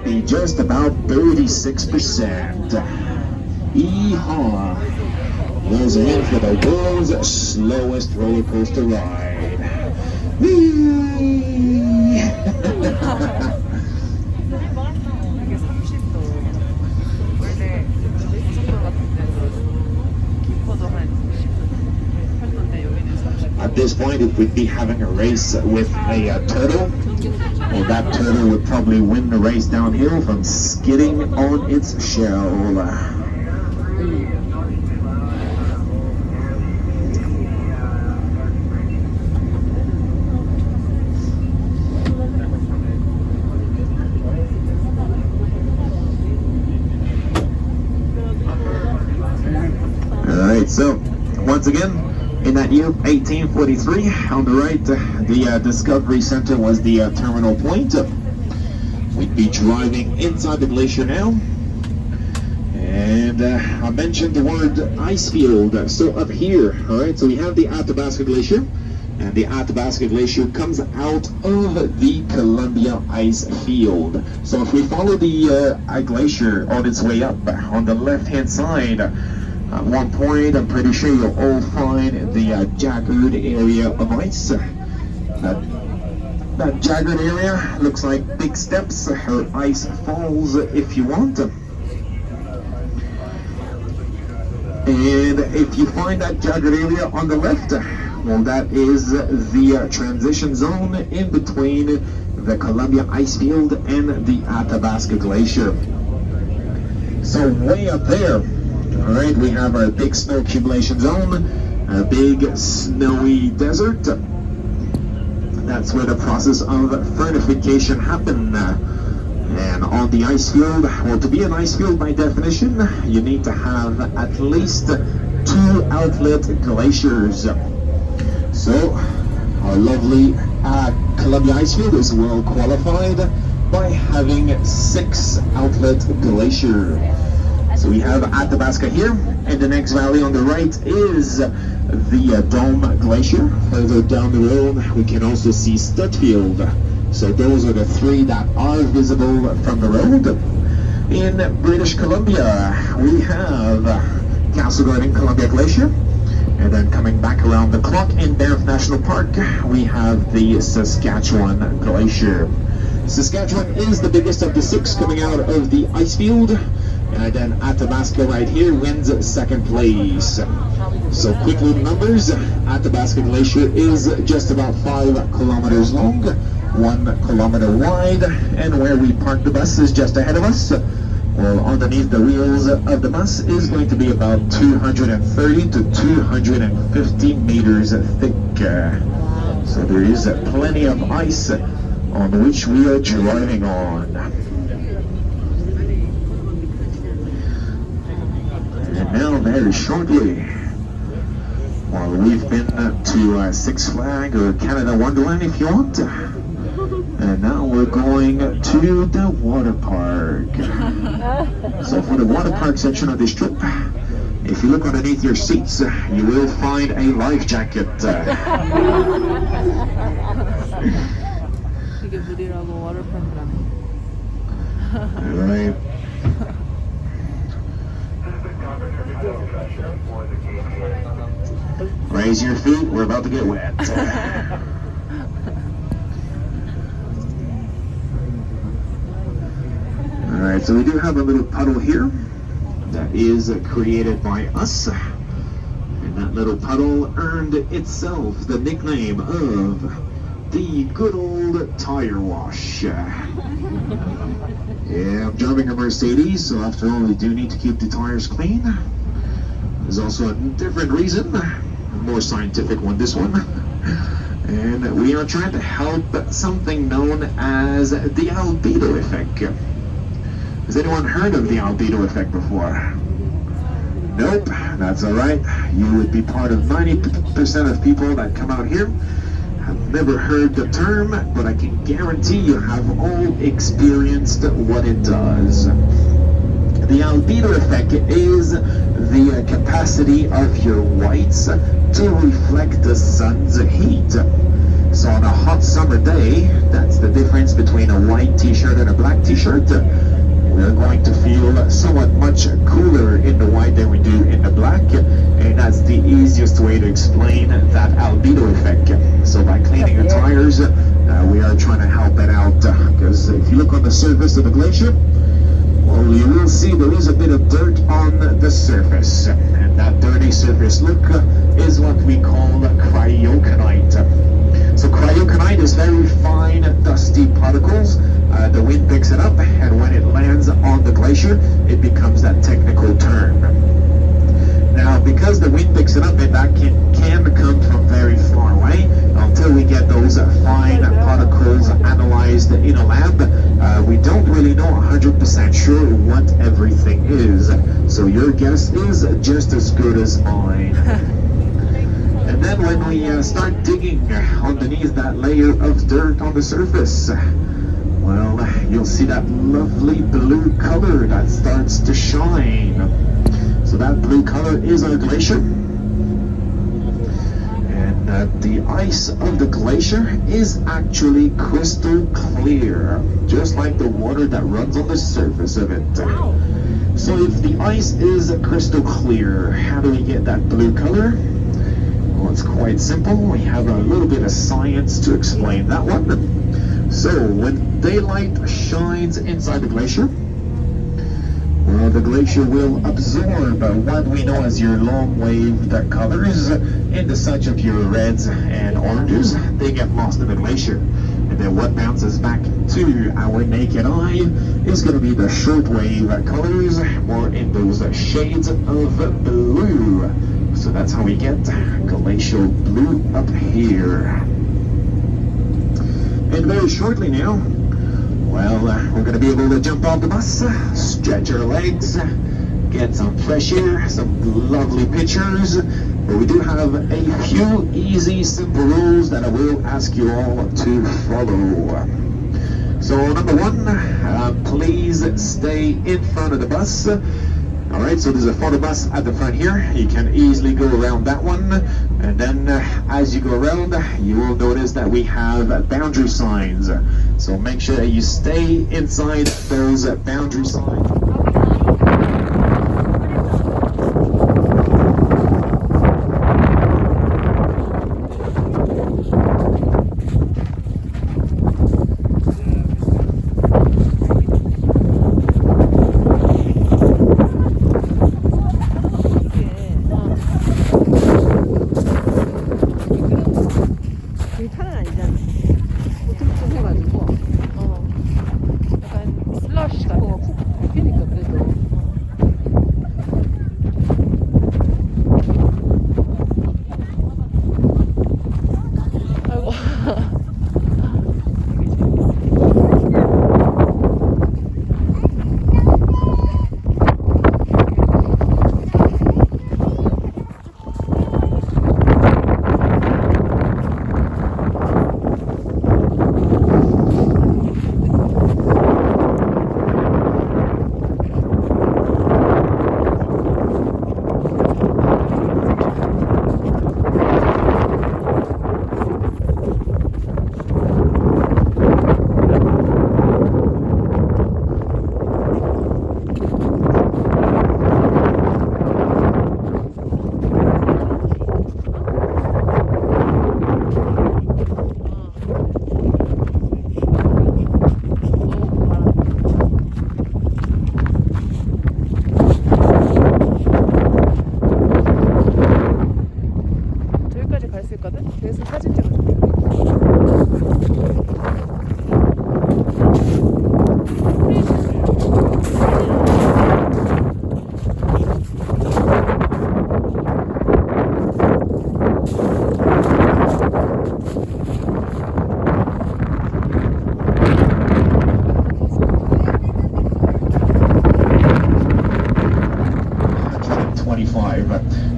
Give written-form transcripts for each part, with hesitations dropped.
be just about 36%. Yeehaw! Those are in for the world's slowest roller coaster ride. Whee! At this point, if we'd be having a race with a turtle, well, that turtle would probably win the race downhill from skidding on its shell. Alright, so once again, in that year, 1843, on the right, the Discovery Center was the terminal point. We'd be driving inside the glacier now. And I mentioned the word ice field. So up here, alright, so we have the Athabasca Glacier. And the Athabasca Glacier comes out of the Columbia ice field. So if we follow the glacier on its way up, on the left-hand side, at one point, I'm pretty sure you'll all find the jagged area of ice. That jagged area looks like big steps or ice falls if you want. And if you find that jagged area on the left, well, that is the transition zone in between the Columbia ice field and the Athabasca Glacier. So way up there, all right, we have our big snow accumulation zone, our big snowy desert. That's where the process of fernification happened. And on the ice field, well, to be an ice field by definition, you need to have at least 2 outlet glaciers. So, our lovely Columbia ice field is well qualified by having 6 outlet glaciers. So we have Athabasca here, and the next valley on the right is the Dome Glacier. Further down the road, we can also see Stutfield. So those are the 3 that are visible from the road. In British Columbia, we have Castle Garden Columbia Glacier. And then coming back around the clock in Banff National Park, we have the Saskatchewan Glacier. Saskatchewan is the biggest of the 6 coming out of the ice field. And then Athabasca right here wins 2nd place. So quick little numbers. Athabasca Glacier is just about 5 kilometers long, 1 kilometer wide, and where we park the bus is just ahead of us. Well, underneath the wheels of the bus is going to be about 230 to 250 meters thick. So there is plenty of ice on which we are driving on. And now, very shortly, well, we've been to Six Flags or Canada Wonderland if you want. And now we're going to the water park. So for the water park section of this trip, if you look underneath your seats, you will find a life jacket. Alright. Raise your feet, we're about to get wet. Alright, so we do have a little puddle here that is created by us. And that little puddle earned itself the nickname of the good old tire wash. Yeah, I'm driving a Mercedes, so after all, we do need to keep the tires clean. There's also a different reason, a more scientific one, this one. And we are trying to help something known as the Albedo Effect. Has anyone heard of the Albedo Effect before? Nope, that's alright. You would be part of 90% of people that come out here. I've never heard the term, but I can guarantee you have all experienced what it does. The albedo effect is the capacity of your whites to reflect the sun's heat. So on a hot summer day, that's the difference between a white t-shirt and a black t-shirt. We're going to feel somewhat much cooler in the white than we do in the black, and that's the easiest way to explain that albedo effect. So by cleaning the tires, we are trying to help it out, because if you look on the surface of the glacier, well, you will see there is a bit of dirt on the surface, and that dirty surface look is what we call cryogenitum. So cryogenitum is very fine, dusty particles. The wind picks it up, and when it lands on the glacier, it becomes that technical term. Now, because the wind picks it up, and that can come from very far away, until we get those fine particles analyzed in a lab, we don't really know 100% sure what everything is. So your guess is just as good as mine. And then when we start digging underneath that layer of dirt on the surface, well, you'll see that lovely blue color that starts to shine. So that blue color is our glacier. And the ice of the glacier is actually crystal clear, just like the water that runs on the surface of it. So if the ice is crystal clear, how do we get that blue color? Well, it's quite simple. We have a little bit of science to explain that one. So when daylight shines inside the glacier, well, the glacier will absorb what we know as your long-waved colors into such of your reds and oranges. They get lost in the glacier. And then what bounces back to our naked eye is going to be the short-wave colors, more in those shades of blue. So that's how we get glacial blue up here. And very shortly now, well, we're going to be able to jump off the bus, stretch our legs, get some fresh air, some lovely pictures. But we do have a few easy, simple rules that I will ask you all to follow. So number one, please stay in front of the bus. All right, so there's a photo bus at the front here. You can easily go around that one. And then as you go around, you will notice that we have boundary signs. So make sure that you stay inside those boundary signs.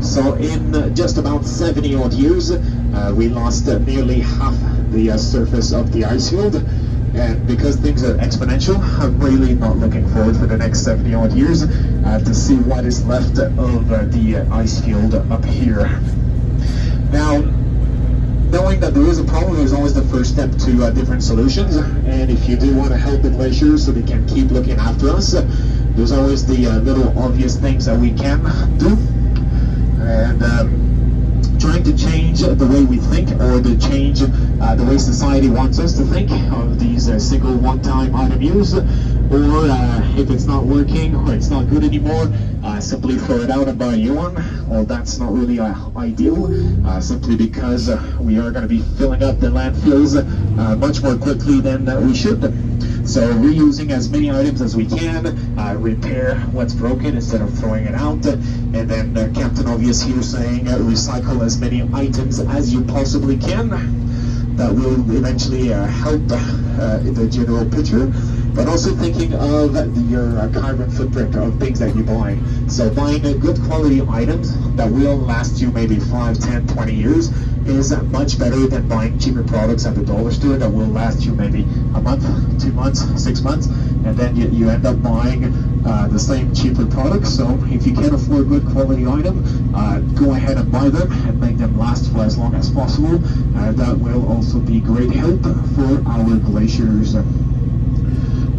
So in just about 70 odd years, we lost nearly half the surface of the ice field. And because things are exponential, I'm really not looking forward for the next 70 odd years to see what is left of the ice field up here. Now, knowing that there is a problem is always the first step to different solutions. And if you do want to help the glaciers so they can keep looking after us, there's always the little obvious things that we can do. And trying to change the way we think, or to change the way society wants us to think of these single one-time item use, or if it's not working or it's not good anymore, simply throw it out and buy a new one. Well, that's not really ideal, simply because we are going to be filling up the landfills much more quickly than we should. So reusing as many items as we can, repair what's broken instead of throwing it out, and then Captain Obvious here saying recycle as many items as you possibly can. That will eventually help the general picture, but also thinking of your carbon footprint of things that you buy. So buying good quality items that will last you maybe 5, 10, 20 years is much better than buying cheaper products at the dollar store that will last you maybe a month, 2 months, 6 months, and then you end up buying the same cheaper products. So if you can't afford good quality item, go ahead and buy them and make them last for as long as possible. That will also be great help for our glaciers.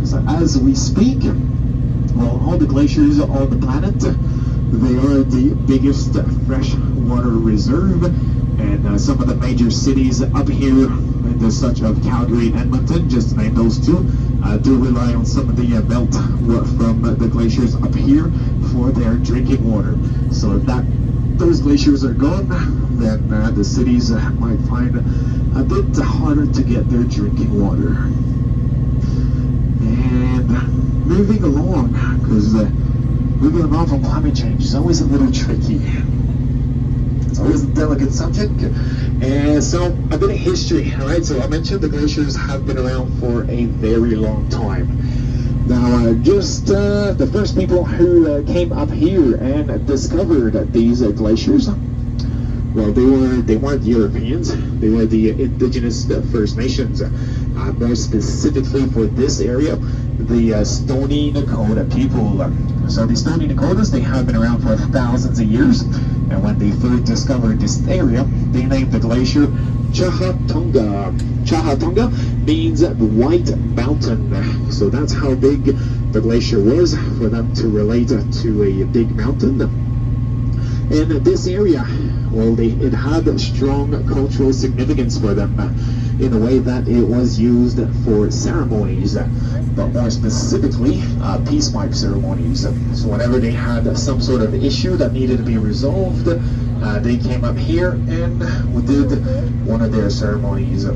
So as we speak, well, all the glaciers on the planet, they are the biggest freshwater reserve, and some of the major cities up here, in such of Calgary and Edmonton, just to name those two, do rely on some of the melt from the glaciers up here for their drinking water. So if those glaciers are gone, then the cities might find a bit harder to get their drinking water. And moving along, because moving along from climate change is always a little tricky. It's always a delicate subject. And so a bit of history, all right? So I mentioned the glaciers have been around for a very long time. Now, just the first people who came up here and discovered these glaciers, well, they weren't Europeans. They were the indigenous First Nations. More specifically for this area, the Stony Dakota people. So the Stony Dakotas, they have been around for thousands of years. And when they first discovered this area, they named the glacier Chahatonga. Chahatonga means White Mountain. So that's how big the glacier was for them to relate to a big mountain. And this area, well, it had strong cultural significance for them in a way that it was used for ceremonies, but more specifically, peace pipe ceremonies. So whenever they had some sort of issue that needed to be resolved, they came up here and did one of their ceremonies.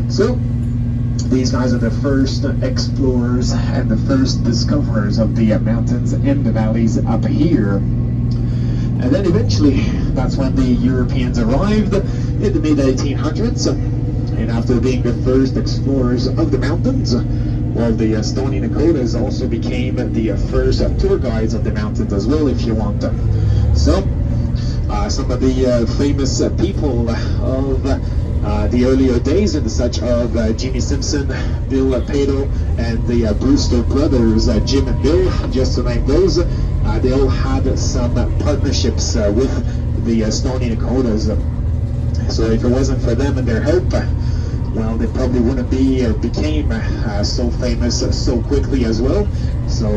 So these guys are the first explorers and the first discoverers of the mountains and the valleys up here. And then eventually, that's when the Europeans arrived in the mid-1800s. And after being the first explorers of the mountains, well, the Stony Dakotas also became the first tour guides of the mountains as well, if you want them. So, some of the famous people of the earlier days, and such of Jimmy Simpson, Bill Pato, and the Brewster brothers, Jim and Bill, just to name those, they all had some partnerships with the Stony Dakotas. So if it wasn't for them and their help, well, they probably wouldn't be or became so famous so quickly as well. So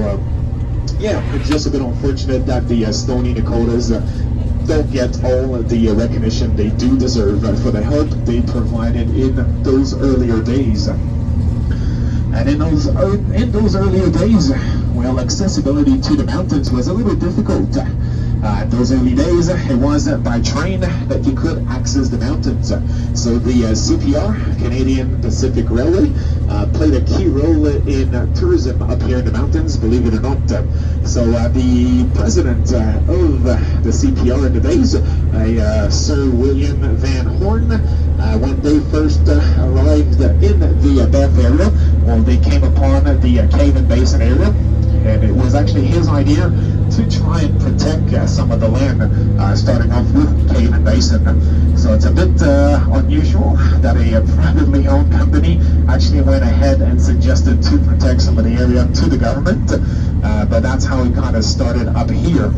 yeah, it's just a bit unfortunate that the Stony Dakotas don't get all the recognition they do deserve for the help they provided in those earlier days. And in those earlier days, well, accessibility to the mountains was a little difficult. In those early days, it was by train that you could access the mountains. So the CPR, Canadian Pacific Railway, played a key role in tourism up here in the mountains, believe it or not. So the president of the CPR in the days, Sir William Van Horn, when they first arrived in the Banff area, well, they came upon the Cave and Basin area, and it was actually his idea to try and protect some of the land, starting off with Cave and Basin. So it's a bit unusual that a privately owned company actually went ahead and suggested to protect some of the area to the government, but that's how it kind of started up here.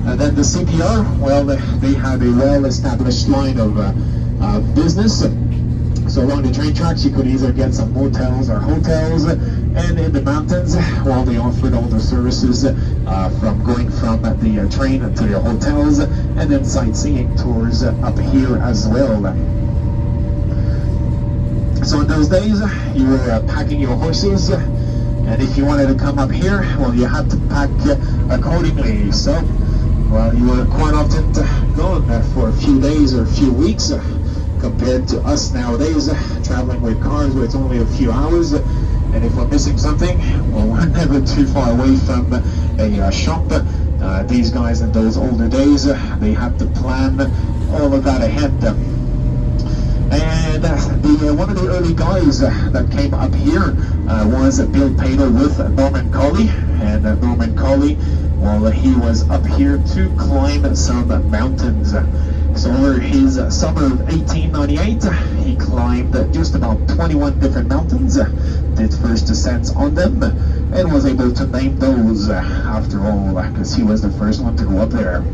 And then the CPR, well, they had a well-established line of business. So along the train tracks, you could either get some motels or hotels, and in the mountains, well, they offered all the services from going from the train to the hotels, and then sightseeing tours up here as well. So in those days, you were packing your horses, and if you wanted to come up here, well, you had to pack accordingly. So, well, you were quite often gone for a few days or a few weeks, compared to us nowadays, traveling with cars where it's only a few hours. And if we're missing something, well, we're never too far away from a shop. These guys in those older days, they had to plan all of that ahead. And one of the early guys that came up here was Bill Pato with Norman Colley. And Norman Colley, well, he was up here to climb some mountains. So over his summer of 1898, he climbed just about 21 different mountains, did first ascents on them, and was able to name those after all, because he was the first one to go up there.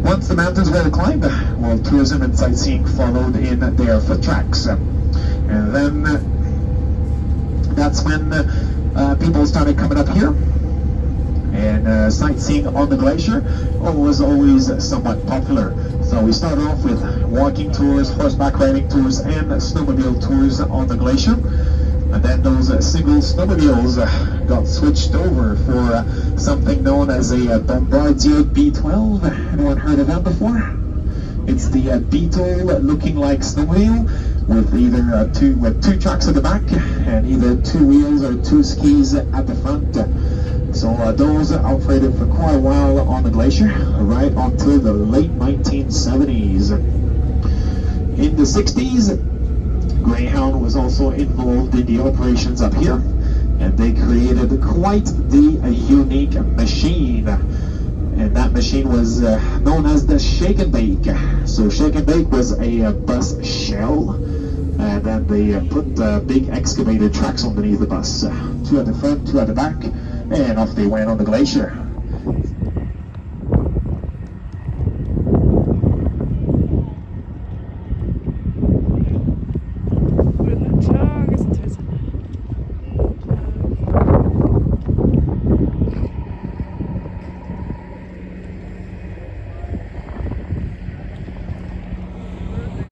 Once the mountains were climbed, well, tourism and sightseeing followed in their foot tracks. And then that's when people started coming up here. And sightseeing on the glacier was always somewhat popular. So we started off with walking tours, horseback riding tours, and snowmobile tours on the glacier. And then those single snowmobiles got switched over for something known as a Bombardier B12. Anyone heard of that before? It's the Beetle looking like snowmobile with either two tracks at the back and either two wheels or two skis at the front. So those operated for quite a while on the glacier, right until the late 1970s. In the 60s, Greyhound was also involved in the operations up here, and they created quite the unique machine. And that machine was known as the Shake and Bake. So Shake and Bake was a bus shell, and then they put big excavated tracks underneath the bus, two at the front, two at the back, and off they went on the glacier.